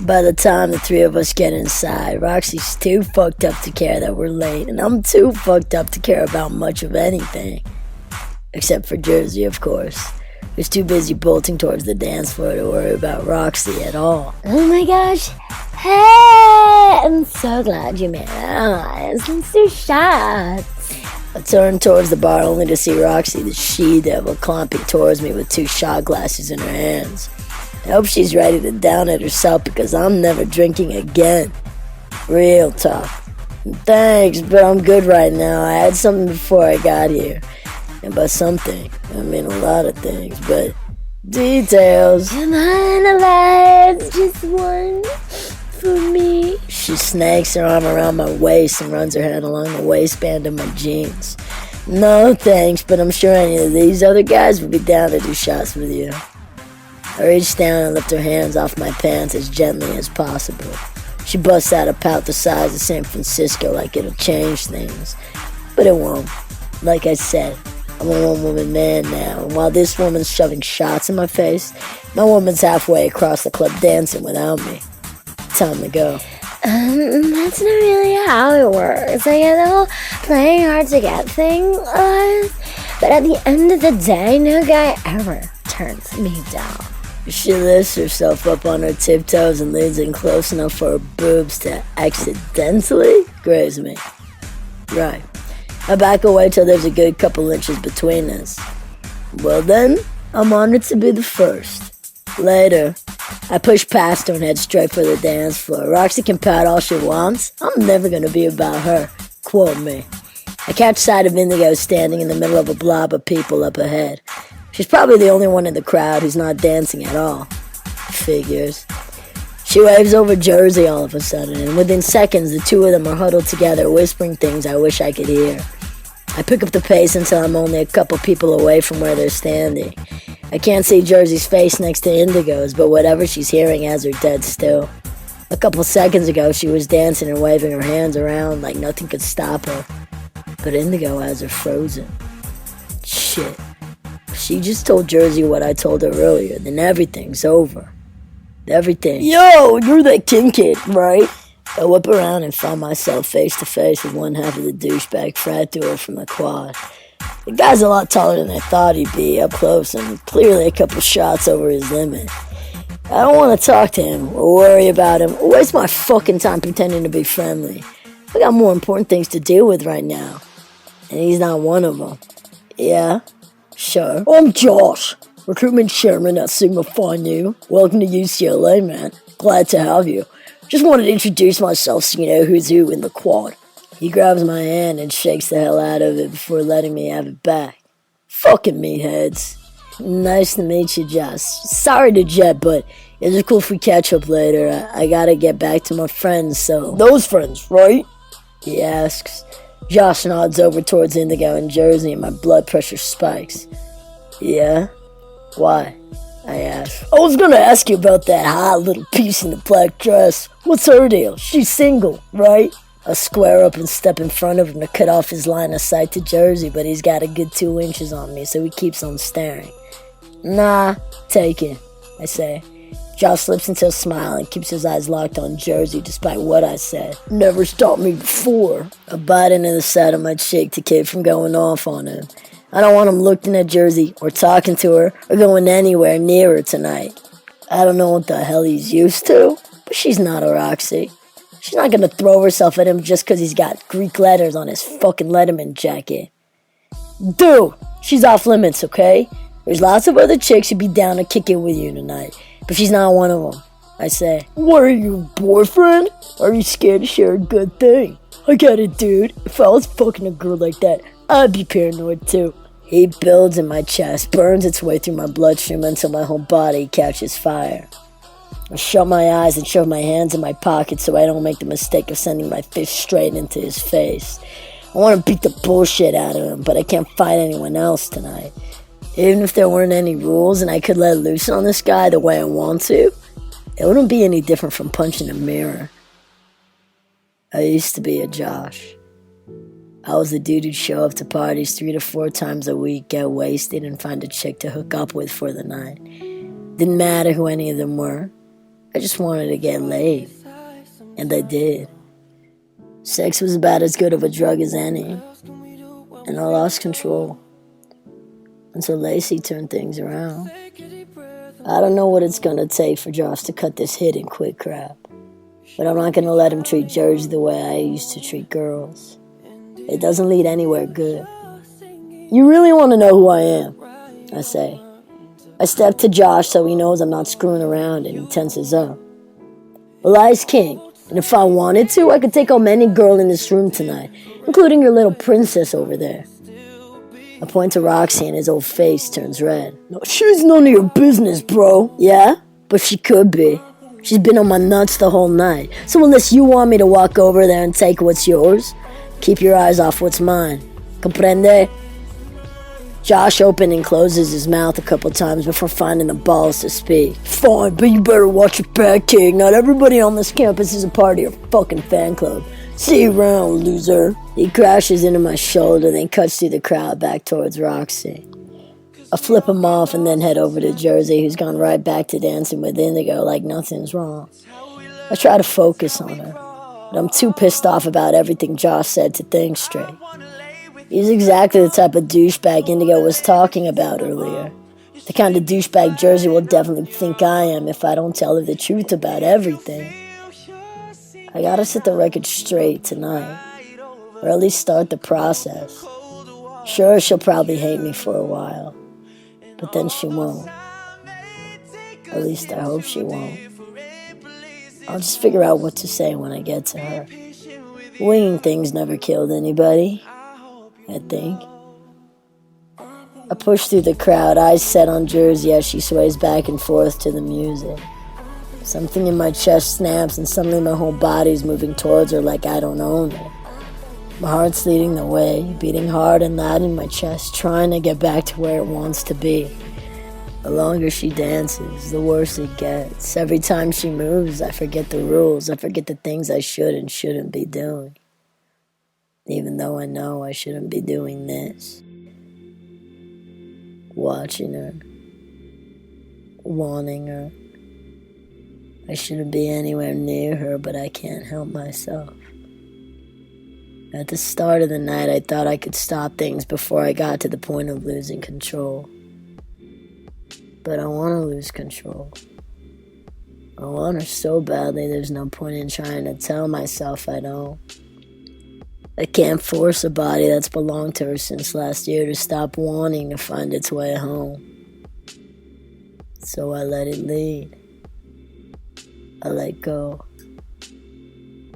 By the time the three of us get inside, Roxy's too fucked up to care that we're late, and I'm too fucked up to care about much of anything. Except for Jersey, of course, who's too busy bolting towards the dance floor to worry about Roxy at all. Oh my gosh. Hey, I'm so glad you made it. Let's do shots. I turn towards the bar only to see Roxy, the she-devil, clomping towards me with 2 shot glasses in her hands. I hope she's ready to down it herself because I'm never drinking again. Real talk. Thanks, but I'm good right now. I had something before I got here. And by something, I mean a lot of things, but details. Come on, Elias, just one for me. She snakes her arm around my waist and runs her hand along the waistband of my jeans. No thanks, but I'm sure any of these other guys would be down to do shots with you. I reach down and lift her hands off my pants as gently as possible. She busts out a pout the size of San Francisco like it'll change things. But it won't. Like I said, I'm a one-woman man now, and while this woman's shoving shots in my face, my woman's halfway across the club dancing without me. Time to go. That's not really how it works. I get the whole playing hard to get thing, but at the end of the day, no guy ever turns me down. She lifts herself up on her tiptoes and leans in close enough for her boobs to accidentally graze me. Right. I back away till there's a good couple inches between us. Well then, I'm honored to be the first. Later, I push past her and head straight for the dance floor. Roxy can pout all she wants. I'm never gonna be about her. Quote me. I catch sight of Indigo standing in the middle of a blob of people up ahead. She's probably the only one in the crowd who's not dancing at all. Figures. She waves over Jersey all of a sudden, and within seconds, the two of them are huddled together, whispering things I wish I could hear. I pick up the pace until I'm only a couple people away from where they're standing. I can't see Jersey's face next to Indigo's, but whatever she's hearing has her dead still. A couple seconds ago, she was dancing and waving her hands around like nothing could stop her. But Indigo has her frozen. Shit. If she just told Jersey what I told her earlier, then everything's over. Everything. Yo, you're that Kim kid, right? I whip around and find myself face to face with one half of the douchebag frat duo from the quad. The guy's a lot taller than I thought he'd be, up close, and clearly a couple shots over his limit. I don't want to talk to him, or worry about him, or waste my fucking time pretending to be friendly. I got more important things to deal with right now. And he's not one of them. Yeah? Sure. I'm Josh, recruitment chairman at Sigma Phi Nu. Welcome to UCLA, man. Glad to have you. Just wanted to introduce myself so you know who's who in the quad. He grabs my hand and shakes the hell out of it before letting me have it back. Fucking meatheads. Nice to meet you, Josh. Sorry to jet, but is it cool if we catch up later? I gotta get back to my friends, so... Those friends, right? He asks. Josh nods over towards Indigo and Jersey and my blood pressure spikes. Yeah? Why? I ask. I was gonna ask you about that hot little piece in the black dress. What's her deal? She's single, right? I square up and step in front of him to cut off his line of sight to Jersey, but he's got a good 2 inches on me, so he keeps on staring. Nah, take it, I say. Josh slips into a smile and keeps his eyes locked on Jersey despite what I said. Never stopped me before. I bite into the side of my cheek to keep from going off on him. I don't want him looking at Jersey or talking to her or going anywhere near her tonight. I don't know what the hell he's used to, but she's not a Roxy. She's not gonna throw herself at him just because he's got Greek letters on his fucking Letterman jacket. Dude, she's off limits, okay? There's lots of other chicks who'd be down to kick it with you tonight, but she's not one of them, I say. What are you, boyfriend? Are you scared to share a good thing? I get it, dude. If I was fucking a girl like that, I'd be paranoid too. Heat builds in my chest, burns its way through my bloodstream until my whole body catches fire. I shut my eyes and shove my hands in my pockets so I don't make the mistake of sending my fist straight into his face. I want to beat the bullshit out of him, but I can't fight anyone else tonight. Even if there weren't any rules and I could let loose on this guy the way I want to, it wouldn't be any different from punching a mirror. I used to be a Josh. I was the dude who'd show up to parties 3 to 4 times a week, get wasted, and find a chick to hook up with for the night. Didn't matter who any of them were. I just wanted to get laid. And I did. Sex was about as good of a drug as any. And I lost control. Until Lacey turned things around. I don't know what it's gonna take for Josh to cut this hit and quit crap. But I'm not gonna let him treat Jersey the way I used to treat girls. It doesn't lead anywhere good. You really want to know who I am? I say. I step to Josh so he knows I'm not screwing around and he tenses up. Elias King, and if I wanted to, I could take home any girl in this room tonight, including your little princess over there. I point to Roxy and his old face turns red. No, she's none of your business, bro. Yeah? But she could be. She's been on my nuts the whole night. So unless you want me to walk over there and take what's yours, keep your eyes off what's mine. Comprende? Josh opens and closes his mouth a couple times before finding the balls to speak. Fine, but you better watch your back, kid. Not everybody on this campus is a part of your fucking fan club. See you around, loser. He crashes into my shoulder, then cuts through the crowd back towards Roxy. I flip him off and then head over to Jersey, who's gone right back to dancing with Indigo like nothing's wrong. I try to focus on her, but I'm too pissed off about everything Josh said to think straight. He's exactly the type of douchebag Indigo was talking about earlier. The kind of douchebag Jersey will definitely think I am if I don't tell her the truth about everything. I gotta set the record straight tonight, or at least start the process. Sure, she'll probably hate me for a while, but then she won't. At least I hope she won't. I'll just figure out what to say when I get to her. Winging things never killed anybody, I think. I push through the crowd, eyes set on Jersey as she sways back and forth to the music. Something in my chest snaps and suddenly my whole body's moving towards her like I don't own her. My heart's leading the way, beating hard and loud in my chest, trying to get back to where it wants to be. The longer she dances, the worse it gets. Every time she moves, I forget the rules. I forget the things I should and shouldn't be doing. Even though I know I shouldn't be doing this. Watching her. Wanting her. I shouldn't be anywhere near her, but I can't help myself. At the start of the night, I thought I could stop things before I got to the point of losing control. But I want to lose control. I want her so badly, there's no point in trying to tell myself I don't. I can't force a body that's belonged to her since last year to stop wanting to find its way home. So I let it lead. I let go.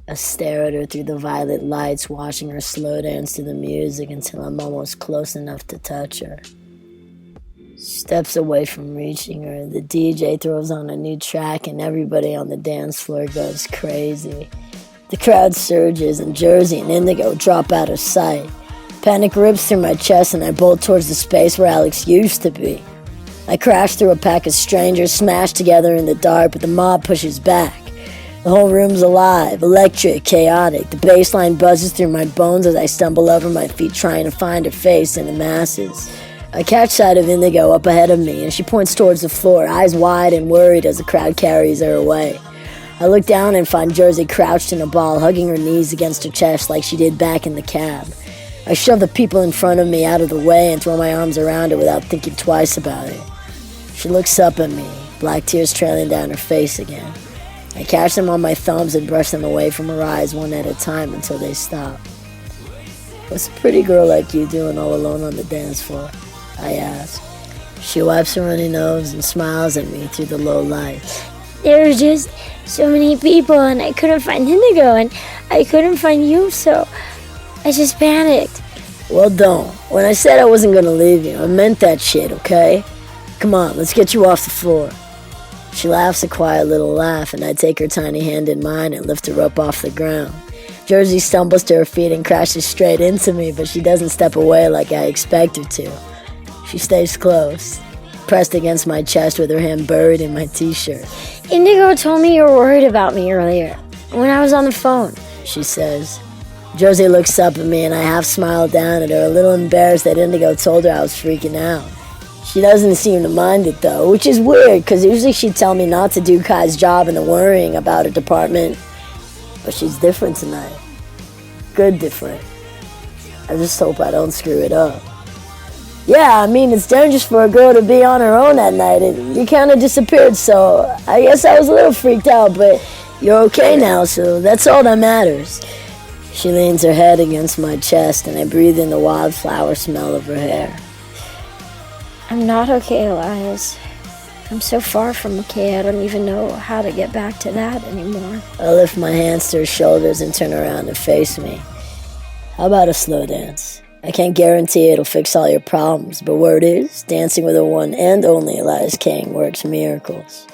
I stare at her through the violet lights, watching her slow dance to the music until I'm almost close enough to touch her. Steps away from reaching her, the DJ throws on a new track and everybody on the dance floor goes crazy. The crowd surges and Jersey and Indigo drop out of sight. Panic rips through my chest and I bolt towards the space where Alex used to be. I crash through a pack of strangers smashed together in the dark, but the mob pushes back. The whole room's alive, electric, chaotic. The bass line buzzes through my bones as I stumble over my feet trying to find her face in the masses. I catch sight of Indigo up ahead of me, and she points towards the floor, eyes wide and worried as the crowd carries her away. I look down and find Jersey crouched in a ball, hugging her knees against her chest like she did back in the cab. I shove the people in front of me out of the way and throw my arms around her without thinking twice about it. She looks up at me, black tears trailing down her face again. I catch them on my thumbs and brush them away from her eyes one at a time until they stop. What's a pretty girl like you doing all alone on the dance floor? I ask. She wipes her runny nose and smiles at me through the low lights. There were just so many people and I couldn't find Indigo and I couldn't find you, so I just panicked. Well, don't. When I said I wasn't gonna leave you, I meant that shit, okay? Come on, let's get you off the floor. She laughs a quiet little laugh, and I take her tiny hand in mine and lift her up off the ground. Jersey stumbles to her feet and crashes straight into me, but she doesn't step away like I expect her to. She stays close, pressed against my chest with her hand buried in my t-shirt. Indigo told me you were worried about me earlier, when I was on the phone, she says. Jersey looks up at me, and I half smile down at her, a little embarrassed that Indigo told her I was freaking out. She doesn't seem to mind it though, which is weird because usually she'd tell me not to do Kai's job in the worrying about her department. But she's different tonight. Good different. I just hope I don't screw it up. Yeah, I mean, it's dangerous for a girl to be on her own at night, and you kind of disappeared, so I guess I was a little freaked out, but you're okay now, so that's all that matters. She leans her head against my chest, and I breathe in the wildflower smell of her hair. I'm not okay, Elias. I'm so far from okay, I don't even know how to get back to that anymore. I lift my hands to her shoulders and turn around and face me. How about a slow dance? I can't guarantee it'll fix all your problems, but word is, dancing with the one and only Elias King works miracles.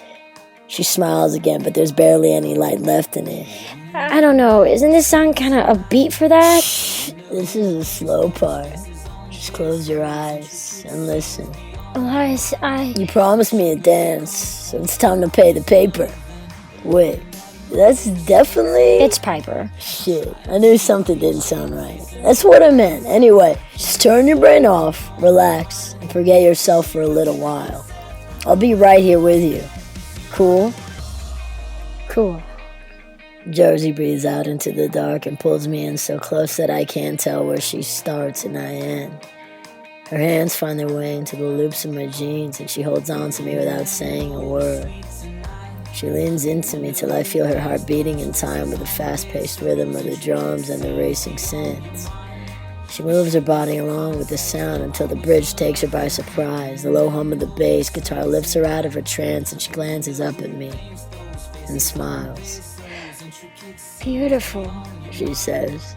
She smiles again, but there's barely any light left in it. I don't know, isn't this song kind of upbeat for that? Shh, this is the slow part. Just close your eyes and listen. Elias, You promised me a dance, so it's time to pay the paper. Wait, that's definitely... It's Piper. Shit, I knew something didn't sound right. That's what I meant. Anyway, just turn your brain off, relax, and forget yourself for a little while. I'll be right here with you. Cool? Cool. Jersey breathes out into the dark and pulls me in so close that I can't tell where she starts and I end. Her hands find their way into the loops of my jeans and she holds on to me without saying a word. She leans into me till I feel her heart beating in time with the fast-paced rhythm of the drums and the racing synths. She moves her body along with the sound until the bridge takes her by surprise. The low hum of the bass guitar lifts her out of her trance and she glances up at me and smiles. Beautiful, she says.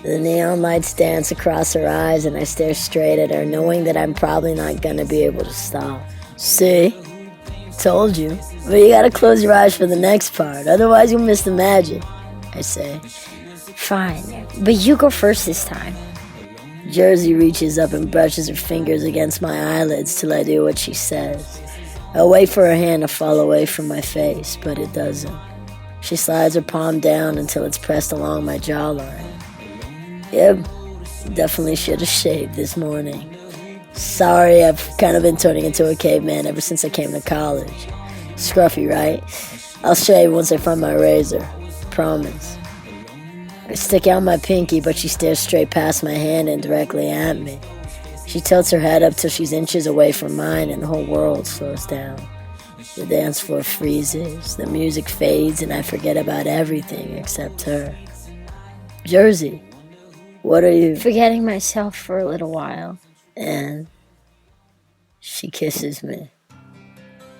The neon lights dance across her eyes and I stare straight at her, knowing that I'm probably not gonna be able to stop. See? Told you. But you gotta close your eyes for the next part, otherwise you'll miss the magic, I say. Fine, but you go first this time. Jersey reaches up and brushes her fingers against my eyelids till I do what she says. I wait for her hand to fall away from my face, but it doesn't. She slides her palm down until it's pressed along my jawline. Yep, definitely should have shaved this morning. Sorry, I've kind of been turning into a caveman ever since I came to college. Scruffy, right? I'll shave once I find my razor. Promise. I stick out my pinky, but she stares straight past my hand and directly at me. She tilts her head up till she's inches away from mine and the whole world slows down. The dance floor freezes, the music fades, and I forget about everything except her. Jersey, what are you... Forgetting myself for a little while. And she kisses me.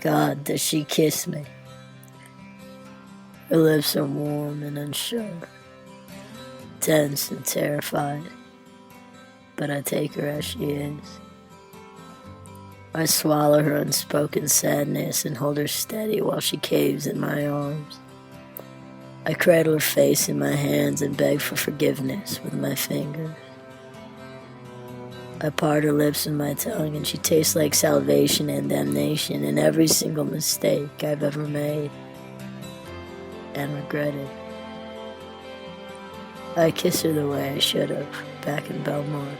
God, does she kiss me? Her lips are warm and unsure, tense and terrified, but I take her as she is. I swallow her unspoken sadness and hold her steady while she caves in my arms. I cradle her face in my hands and beg for forgiveness with my fingers. I part her lips with my tongue and she tastes like salvation and damnation in every single mistake I've ever made and regretted. I kiss her the way I should have back in Belmont.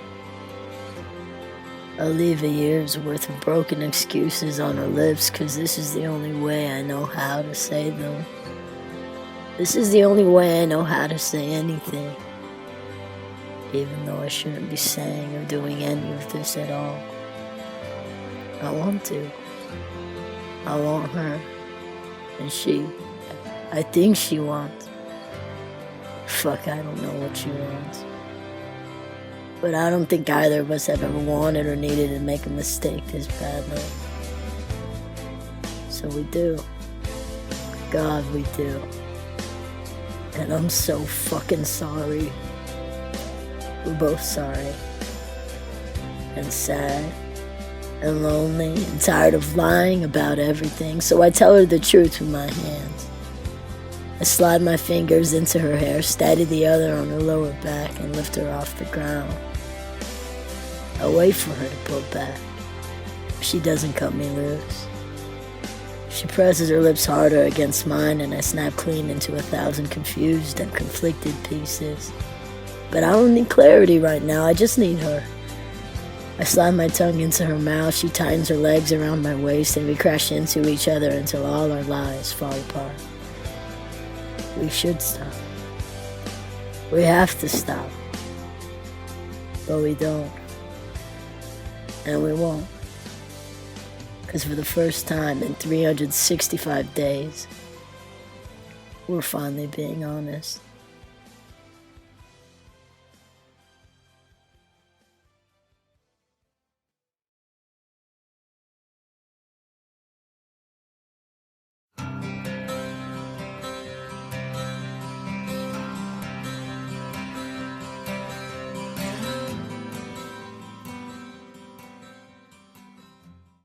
I'll leave a year's worth of broken excuses on her lips because this is the only way I know how to say them. This is the only way I know how to say anything. Even though I shouldn't be saying or doing any of this at all. I want to. I want her. And I think she wants. Fuck, I don't know what she wants. But I don't think either of us have ever wanted or needed to make a mistake this badly. So we do. God, we do. And I'm so fucking sorry. We're both sorry. And sad. And lonely. And tired of lying about everything. So I tell her the truth with my hands. I slide my fingers into her hair, steady the other on her lower back, and lift her off the ground. I wait for her to pull back. She doesn't cut me loose. She presses her lips harder against mine, and I snap clean into 1,000 confused and conflicted pieces. But I don't need clarity right now, I just need her. I slide my tongue into her mouth, she tightens her legs around my waist, and we crash into each other until all our lives fall apart. We should stop. We have to stop. But we don't. And we won't. Because for the first time in 365 days, we're finally being honest.